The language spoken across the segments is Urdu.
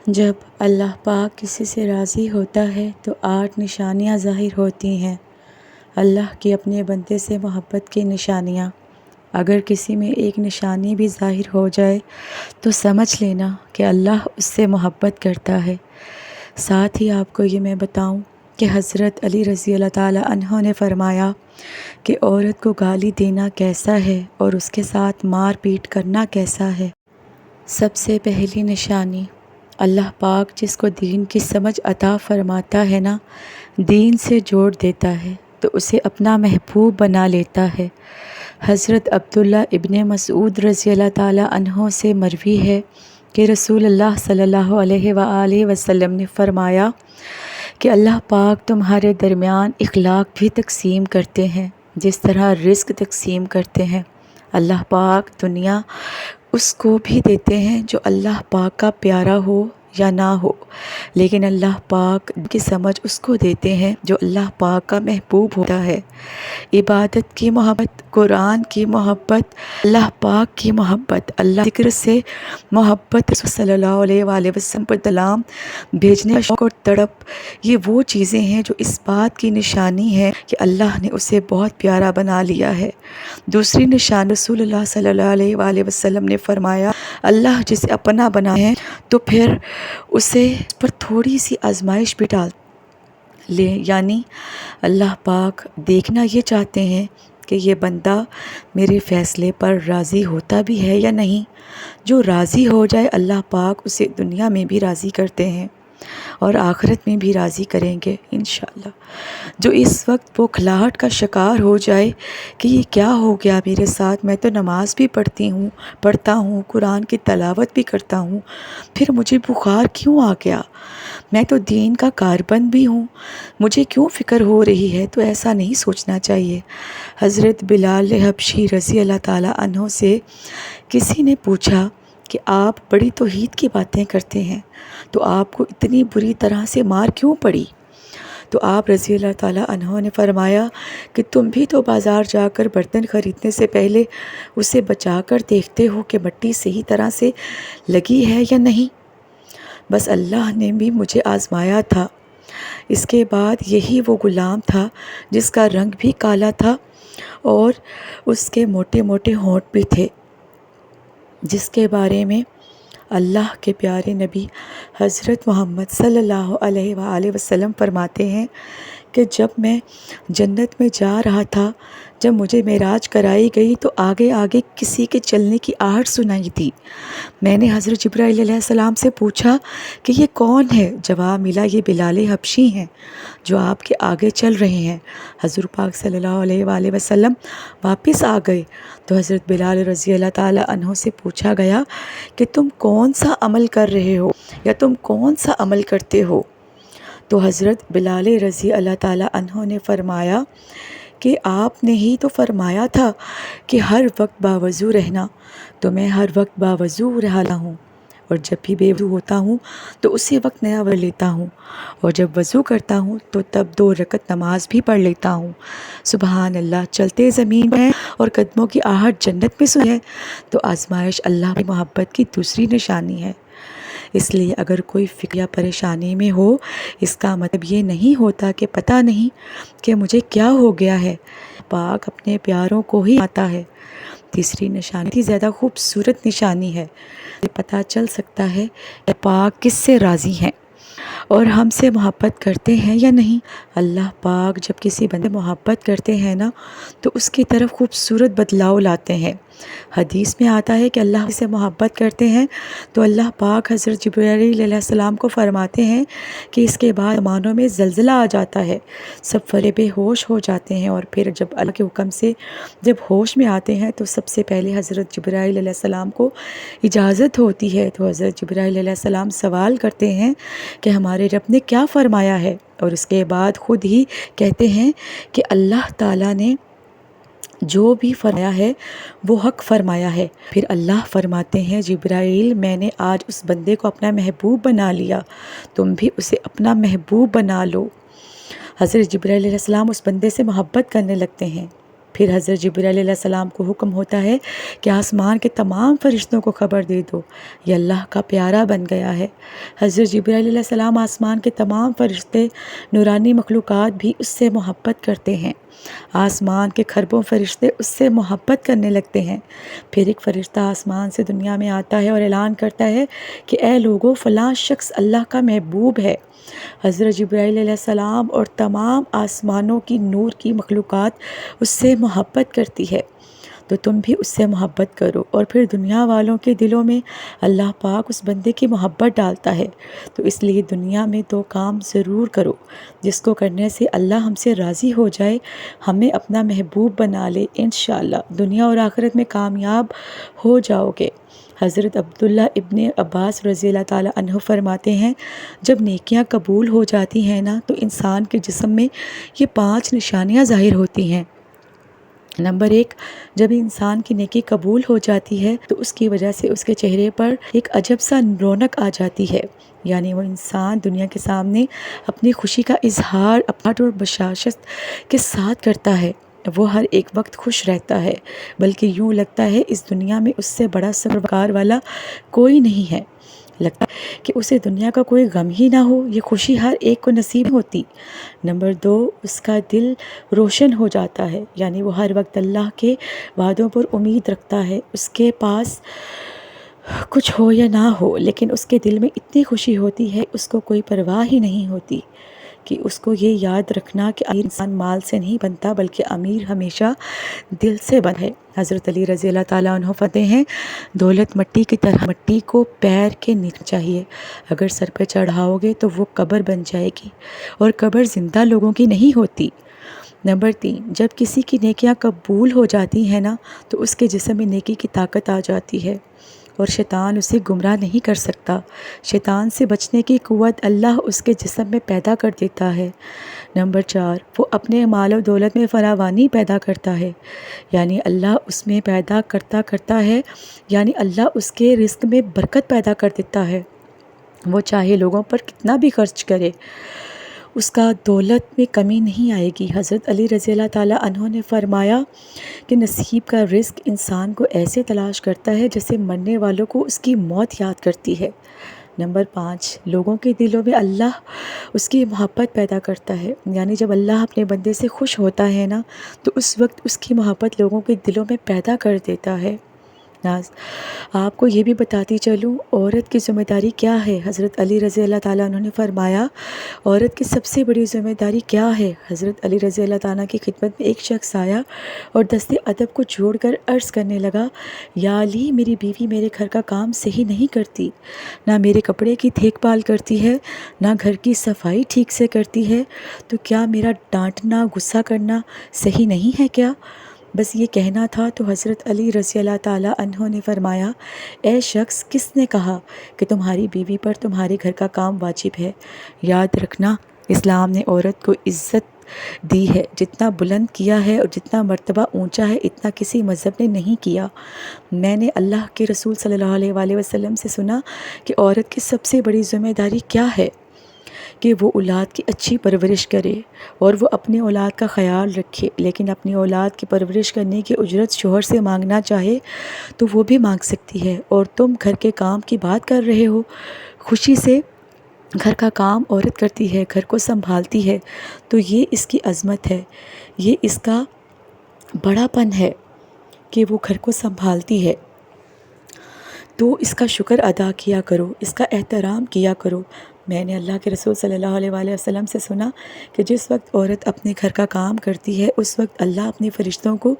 جب اللہ پاک کسی سے راضی ہوتا ہے تو 8 نشانیاں ظاہر ہوتی ہیں۔ اللہ کی اپنے بندے سے محبت کی نشانیاں۔ اگر کسی میں ایک نشانی بھی ظاہر ہو جائے تو سمجھ لینا کہ اللہ اس سے محبت کرتا ہے۔ ساتھ ہی آپ کو یہ میں بتاؤں کہ حضرت علی رضی اللہ تعالیٰ عنہ نے فرمایا کہ عورت کو گالی دینا کیسا ہے اور اس کے ساتھ مار پیٹ کرنا کیسا ہے۔ سب سے پہلی نشانی، اللہ پاک جس کو دین کی سمجھ عطا فرماتا ہے نا، دین سے جوڑ دیتا ہے تو اسے اپنا محبوب بنا لیتا ہے۔ حضرت عبداللہ ابن مسعود رضی اللہ تعالیٰ عنہ سے مروی ہے کہ رسول اللہ صلی اللہ علیہ وآلہ وسلم نے فرمایا کہ اللہ پاک تمہارے درمیان اخلاق بھی تقسیم کرتے ہیں جس طرح رزق تقسیم کرتے ہیں۔ اللہ پاک دنیا اس کو بھی دیتے ہیں جو اللہ پاک کا پیارا ہو یا نہ ہو، لیکن اللہ پاک کی سمجھ اس کو دیتے ہیں جو اللہ پاک کا محبوب ہوتا ہے۔ عبادت کی محبت، قرآن کی محبت، اللہ پاک کی محبت، اللہ ذکر سے محبت، صلی اللہ علیہ وآلہ وسلم پر سلام بھیجنے کا شوق اور تڑپ، یہ وہ چیزیں ہیں جو اس بات کی نشانی ہے کہ اللہ نے اسے بہت پیارا بنا لیا ہے۔ دوسری نشانی، رسول اللہ صلی اللہ علیہ وآلہ وسلم نے فرمایا اللہ جسے اپنا بنائے ہیں تو پھر اسے پر تھوڑی سی آزمائش بھی ڈال لے، یعنی اللہ پاک دیکھنا یہ چاہتے ہیں کہ یہ بندہ میرے فیصلے پر راضی ہوتا بھی ہے یا نہیں۔ جو راضی ہو جائے اللہ پاک اسے دنیا میں بھی راضی کرتے ہیں اور آخرت میں بھی راضی کریں گے انشاءاللہ۔ جو اس وقت بوکھلاہٹ کا شکار ہو جائے کہ یہ کیا ہو گیا میرے ساتھ، میں تو نماز بھی پڑھتا ہوں، قرآن کی تلاوت بھی کرتا ہوں، پھر مجھے بخار کیوں آ گیا، میں تو دین کا کاربند بھی ہوں، مجھے کیوں فکر ہو رہی ہے، تو ایسا نہیں سوچنا چاہیے۔ حضرت بلال حبشی رضی اللہ تعالیٰ عنہ سے کسی نے پوچھا کہ آپ بڑی توحید کی باتیں کرتے ہیں تو آپ کو اتنی بری طرح سے مار کیوں پڑی؟ تو آپ رضی اللہ تعالیٰ عنہ نے فرمایا کہ تم بھی تو بازار جا کر برتن خریدنے سے پہلے اسے بچا کر دیکھتے ہو کہ مٹی صحیح طرح سے لگی ہے یا نہیں۔ بس اللہ نے بھی مجھے آزمایا تھا۔ اس کے بعد یہی وہ غلام تھا جس کا رنگ بھی کالا تھا اور اس کے موٹے موٹے ہونٹ بھی تھے، جس کے بارے میں اللہ کے پیارے نبی حضرت محمد صلی اللہ علیہ وآلہ وسلم فرماتے ہیں کہ جب میں جنت میں جا رہا تھا، جب مجھے معراج کرائی گئی تو آگے آگے کسی کے چلنے کی آہٹ سنائی دی۔ میں نے حضرت جبرائیل علیہ السلام سے پوچھا کہ یہ کون ہے؟ جواب ملا یہ بلال حبشی ہیں جو آپ کے آگے چل رہے ہیں۔ حضور پاک صلی اللہ علیہ وآلہ وسلم واپس آ گئے تو حضرت بلال رضی اللہ تعالیٰ عنہ سے پوچھا گیا کہ تم کون سا عمل کر رہے ہو یا تم کون سا عمل کرتے ہو؟ تو حضرت بلال رضی اللہ تعالیٰ عنہ نے فرمایا کہ آپ نے ہی تو فرمایا تھا کہ ہر وقت باوضو رہنا، تو میں ہر وقت باوضو رہا ہوں، اور جب بھی بے وضو ہوتا ہوں تو اسی وقت نیا وضو لیتا ہوں، اور جب وضو کرتا ہوں تو تب 2 رکعت نماز بھی پڑھ لیتا ہوں۔ سبحان اللہ، چلتے زمین میں اور قدموں کی آہٹ جنت میں سنی ہے۔ تو آزمائش اللہ کی محبت کی دوسری نشانی ہے۔ اس لیے اگر کوئی فکر یا پریشانی میں ہو، اس کا مطلب یہ نہیں ہوتا کہ پتہ نہیں کہ مجھے کیا ہو گیا ہے، پاک اپنے پیاروں کو ہی آتا ہے۔ تیسری نشانی زیادہ خوبصورت نشانی ہے، پتہ چل سکتا ہے کہ پاک کس سے راضی ہیں اور ہم سے محبت کرتے ہیں یا نہیں۔ اللہ پاک جب کسی بندے محبت کرتے ہیں نا تو اس کی طرف خوبصورت بدلاؤ لاتے ہیں۔ حدیث میں آتا ہے کہ اللہ سے محبت کرتے ہیں تو اللہ پاک حضرت جبرائیل علیہ السلام کو فرماتے ہیں کہ اس کے بعد مانوں میں زلزلہ آ جاتا ہے، سب فرے بے ہوش ہو جاتے ہیں، اور پھر جب اللہ کے حکم سے جب ہوش میں آتے ہیں تو سب سے پہلے حضرت جبرائیل علیہ السلام کو اجازت ہوتی ہے، تو حضرت جبرائیل علیہ السلام سوال کرتے ہیں کہ ہمارے رب نے کیا فرمایا ہے، اور اس کے بعد خود ہی کہتے ہیں کہ اللہ تعالیٰ نے جو بھی فرمایا ہے وہ حق فرمایا ہے۔ پھر اللہ فرماتے ہیں جبرائیل میں نے آج اس بندے کو اپنا محبوب بنا لیا، تم بھی اسے اپنا محبوب بنا لو۔ حضرت جبرائیل علیہ السلام اس بندے سے محبت کرنے لگتے ہیں۔ پھر حضرت جبرائیل علیہ السلام کو حکم ہوتا ہے کہ آسمان کے تمام فرشتوں کو خبر دے دو، یہ اللہ کا پیارا بن گیا ہے۔ حضرت جبرائیل علیہ السلام آسمان کے تمام فرشتے، نورانی مخلوقات بھی اس سے محبت کرتے ہیں۔ آسمان کے کھربوں فرشتے اس سے محبت کرنے لگتے ہیں۔ پھر ایک فرشتہ آسمان سے دنیا میں آتا ہے اور اعلان کرتا ہے کہ اے لوگو، فلاں شخص اللہ کا محبوب ہے۔ حضرت جبرائیل علیہ السلام اور تمام آسمانوں کی نور کی مخلوقات اس سے محبت کرتی ہے، تو تم بھی اس سے محبت کرو۔ اور پھر دنیا والوں کے دلوں میں اللہ پاک اس بندے کی محبت ڈالتا ہے۔ تو اس لیے دنیا میں 2 کام ضرور کرو جس کو کرنے سے اللہ ہم سے راضی ہو جائے، ہمیں اپنا محبوب بنا لے، انشاءاللہ دنیا اور آخرت میں کامیاب ہو جاؤ گے۔ حضرت عبداللہ ابن عباس رضی اللہ تعالیٰ عنہ فرماتے ہیں، جب نیکیاں قبول ہو جاتی ہیں نا تو انسان کے جسم میں یہ 5 نشانیاں ظاہر ہوتی ہیں۔ نمبر 1، جب انسان کی نیکی قبول ہو جاتی ہے تو اس کی وجہ سے اس کے چہرے پر ایک عجب سا رونق آ جاتی ہے، یعنی وہ انسان دنیا کے سامنے اپنی خوشی کا اظہار اپنا اور بشاشت کے ساتھ کرتا ہے۔ وہ ہر ایک وقت خوش رہتا ہے، بلکہ یوں لگتا ہے اس دنیا میں اس سے بڑا صبر والا کوئی نہیں ہے۔ لگتا ہے کہ اسے دنیا کا کوئی غم ہی نہ ہو، یہ خوشی ہر ایک کو نصیب ہوتی۔ نمبر 2، اس کا دل روشن ہو جاتا ہے، یعنی وہ ہر وقت اللہ کے وعدوں پر امید رکھتا ہے۔ اس کے پاس کچھ ہو یا نہ ہو، لیکن اس کے دل میں اتنی خوشی ہوتی ہے، اس کو کوئی پرواہ ہی نہیں ہوتی۔ کہ اس کو یہ یاد رکھنا کہ امیر انسان مال سے نہیں بنتا، بلکہ امیر ہمیشہ دل سے بنتا ہے۔ حضرت علی رضی اللہ تعالیٰ عنہ فرماتے ہیں، دولت مٹی کی طرح مٹی کو پیر کے نیچے چاہیے، اگر سر پہ چڑھاؤ گے تو وہ قبر بن جائے گی، اور قبر زندہ لوگوں کی نہیں ہوتی۔ نمبر 3، جب کسی کی نیکیاں قبول ہو جاتی ہیں نا تو اس کے جسم میں نیکی کی طاقت آ جاتی ہے، اور شیطان اسے گمراہ نہیں کر سکتا۔ شیطان سے بچنے کی قوت اللہ اس کے جسم میں پیدا کر دیتا ہے۔ نمبر 4، وہ اپنے مال و دولت میں فراوانی پیدا کرتا ہے، یعنی اللہ اس میں پیدا کرتا ہے، یعنی اللہ اس کے رزق میں برکت پیدا کر دیتا ہے۔ وہ چاہے لوگوں پر کتنا بھی خرچ کرے، اس کا دولت میں کمی نہیں آئے گی۔ حضرت علی رضی اللہ تعالیٰ عنہ نے فرمایا کہ نصیب کا رزق انسان کو ایسے تلاش کرتا ہے جیسے مرنے والوں کو اس کی موت یاد کرتی ہے۔ نمبر 5، لوگوں کے دلوں میں اللہ اس کی محبت پیدا کرتا ہے، یعنی جب اللہ اپنے بندے سے خوش ہوتا ہے نا تو اس وقت اس کی محبت لوگوں کے دلوں میں پیدا کر دیتا ہے۔ آپ کو یہ بھی بتاتی چلوں عورت کی ذمہ داری کیا ہے۔ حضرت علی رضی اللہ تعالیٰ عنہ نے فرمایا، عورت کی سب سے بڑی ذمہ داری کیا ہے؟ حضرت علی رضی اللہ تعالیٰ کی خدمت میں ایک شخص آیا اور دست ادب کو چھوڑ کر عرض کرنے لگا، یا علی، میری بیوی میرے گھر کا کام صحیح نہیں کرتی، نہ میرے کپڑے کی دیکھ بھال کرتی ہے، نہ گھر کی صفائی ٹھیک سے کرتی ہے، تو کیا میرا ڈانٹنا، غصہ کرنا صحیح نہیں ہے کیا؟ بس یہ کہنا تھا تو حضرت علی رضی اللہ تعالیٰ عنہ نے فرمایا، اے شخص، کس نے کہا کہ تمہاری بیوی پر تمہارے گھر کا کام واجب ہے؟ یاد رکھنا، اسلام نے عورت کو عزت دی ہے، جتنا بلند کیا ہے اور جتنا مرتبہ اونچا ہے اتنا کسی مذہب نے نہیں کیا۔ میں نے اللہ کے رسول صلی اللہ علیہ وآلہ وسلم سے سنا کہ عورت کی سب سے بڑی ذمہ داری کیا ہے، کہ وہ اولاد کی اچھی پرورش کرے اور وہ اپنی اولاد کا خیال رکھے، لیکن اپنی اولاد کی پرورش کرنے کی اجرت شوہر سے مانگنا چاہے تو وہ بھی مانگ سکتی ہے۔ اور تم گھر کے کام کی بات کر رہے ہو، خوشی سے گھر کا کام عورت کرتی ہے، گھر کو سنبھالتی ہے، تو یہ اس کی عظمت ہے، یہ اس کا بڑا پن ہے کہ وہ گھر کو سنبھالتی ہے، تو اس کا شکر ادا کیا کرو، اس کا احترام کیا کرو۔ میں نے اللہ کے رسول صلی اللہ علیہ وآلہ وسلم سے سنا کہ جس وقت عورت اپنے گھر کا کام کرتی ہے اس وقت اللہ اپنے فرشتوں کو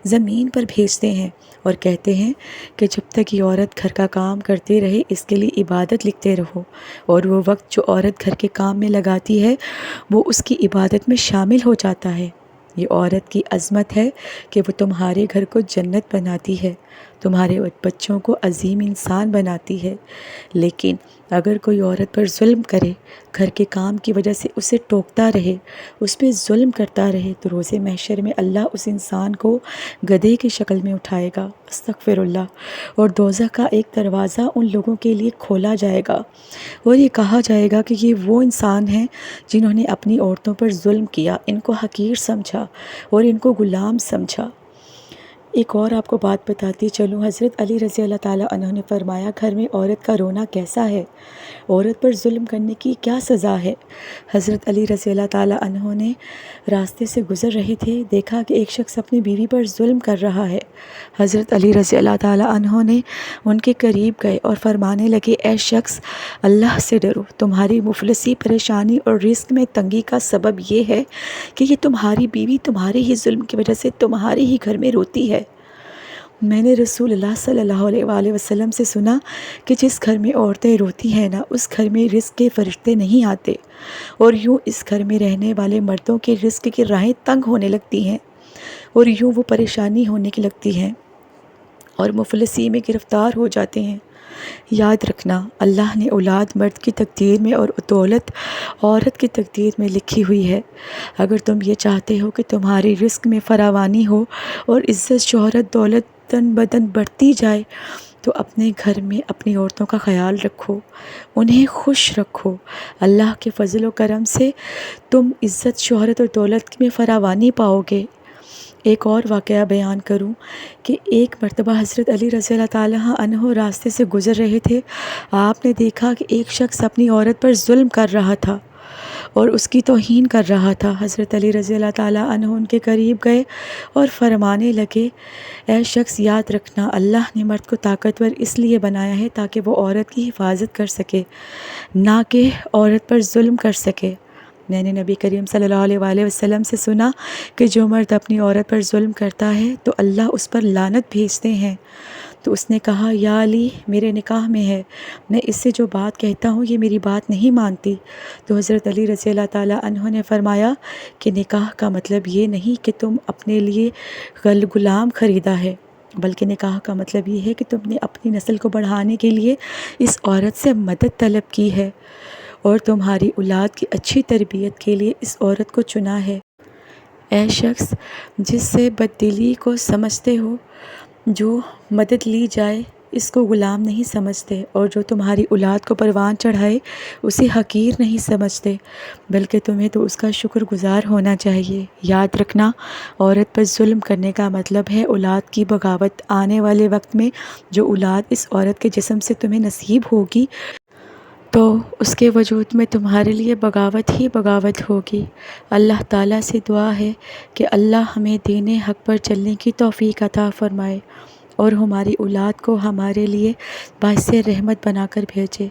زمین پر بھیجتے ہیں اور کہتے ہیں کہ جب تک یہ عورت گھر کا کام کرتے رہے اس کے لیے عبادت لکھتے رہو، اور وہ وقت جو عورت گھر کے کام میں لگاتی ہے وہ اس کی عبادت میں شامل ہو جاتا ہے۔ یہ عورت کی عظمت ہے کہ وہ تمہارے گھر کو جنت بناتی ہے، تمہارے بچوں کو عظیم انسان بناتی ہے۔ لیکن اگر کوئی عورت پر ظلم کرے، گھر کے کام کی وجہ سے اسے ٹوکتا رہے، اس پہ ظلم کرتا رہے، تو روز محشر میں اللہ اس انسان کو گدھے کی شکل میں اٹھائے گا، استغفر اللہ، اور دوزخ کا ایک دروازہ ان لوگوں کے لیے کھولا جائے گا، اور یہ کہا جائے گا کہ یہ وہ انسان ہیں جنہوں نے اپنی عورتوں پر ظلم کیا، ان کو حقیر سمجھا اور ان کو غلام سمجھا۔ ایک اور آپ کو بات بتاتی چلوں، حضرت علی رضی اللہ تعالیٰ عنہ نے فرمایا، گھر میں عورت کا رونا کیسا ہے؟ عورت پر ظلم کرنے کی کیا سزا ہے؟ حضرت علی رضی اللہ تعالیٰ عنہ نے راستے سے گزر رہے تھے، دیکھا کہ ایک شخص اپنی بیوی پر ظلم کر رہا ہے۔ حضرت علی رضی اللہ تعالیٰ عنہ نے ان کے قریب گئے اور فرمانے لگے، اے شخص، اللہ سے ڈرو، تمہاری مفلسی، پریشانی اور رزق میں تنگی کا سبب یہ ہے کہ یہ تمہاری بیوی تمہارے ہی ظلم کی وجہ سے تمہارے ہی گھر میں روتی ہے۔ میں نے رسول اللہ صلی اللہ علیہ وآلہ وسلم سے سنا کہ جس گھر میں عورتیں روتی ہیں نا، اس گھر میں رزق کے فرشتے نہیں آتے، اور یوں اس گھر میں رہنے والے مردوں کے رزق کی راہیں تنگ ہونے لگتی ہیں، اور یوں وہ پریشانی ہونے کی لگتی ہیں اور مفلسی میں گرفتار ہو جاتے ہیں۔ یاد رکھنا، اللہ نے اولاد مرد کی تقدیر میں اور دولت عورت کی تقدیر میں لکھی ہوئی ہے۔ اگر تم یہ چاہتے ہو کہ تمہاری رزق میں فراوانی ہو اور عزت، شہرت، دولت دن بدن بڑھتی جائے، تو اپنے گھر میں اپنی عورتوں کا خیال رکھو، انہیں خوش رکھو۔ اللہ کے فضل و کرم سے تم عزت، شہرت اور دولت میں فراوانی پاؤ گے۔ ایک اور واقعہ بیان کروں کہ ایک مرتبہ حضرت علی رضی اللہ تعالیٰ عنہ راستے سے گزر رہے تھے، آپ نے دیکھا کہ ایک شخص اپنی عورت پر ظلم کر رہا تھا اور اس کی توہین کر رہا تھا۔ حضرت علی رضی اللہ تعالیٰ عنہ ان کے قریب گئے اور فرمانے لگے، اے شخص، یاد رکھنا، اللہ نے مرد کو طاقتور اس لیے بنایا ہے تاکہ وہ عورت کی حفاظت کر سکے، نہ کہ عورت پر ظلم کر سکے۔ میں نے نبی کریم صلی اللہ علیہ وآلہ وسلم سے سنا کہ جو مرد اپنی عورت پر ظلم کرتا ہے تو اللہ اس پر لعنت بھیجتے ہیں۔ تو اس نے کہا، یا علی، میرے نکاح میں ہے، میں اس سے جو بات کہتا ہوں یہ میری بات نہیں مانتی۔ تو حضرت علی رضی اللہ تعالیٰ عنہ نے فرمایا کہ نکاح کا مطلب یہ نہیں کہ تم اپنے لیے غلام خریدا ہے، بلکہ نکاح کا مطلب یہ ہے کہ تم نے اپنی نسل کو بڑھانے کے لیے اس عورت سے مدد طلب کی ہے اور تمہاری اولاد کی اچھی تربیت کے لیے اس عورت کو چنا ہے۔ اے شخص، جس سے بددلی کو سمجھتے ہو، جو مدد لی جائے اس کو غلام نہیں سمجھتے، اور جو تمہاری اولاد کو پروان چڑھائے اسے حقیر نہیں سمجھتے، بلکہ تمہیں تو اس کا شکر گزار ہونا چاہیے۔ یاد رکھنا، عورت پر ظلم کرنے کا مطلب ہے اولاد کی بغاوت۔ آنے والے وقت میں جو اولاد اس عورت کے جسم سے تمہیں نصیب ہوگی تو اس کے وجود میں تمہارے لیے بغاوت ہی بغاوت ہوگی۔ اللہ تعالیٰ سے دعا ہے کہ اللہ ہمیں دین حق پر چلنے کی توفیق عطا فرمائے اور ہماری اولاد کو ہمارے لیے باعث رحمت بنا کر بھیجے۔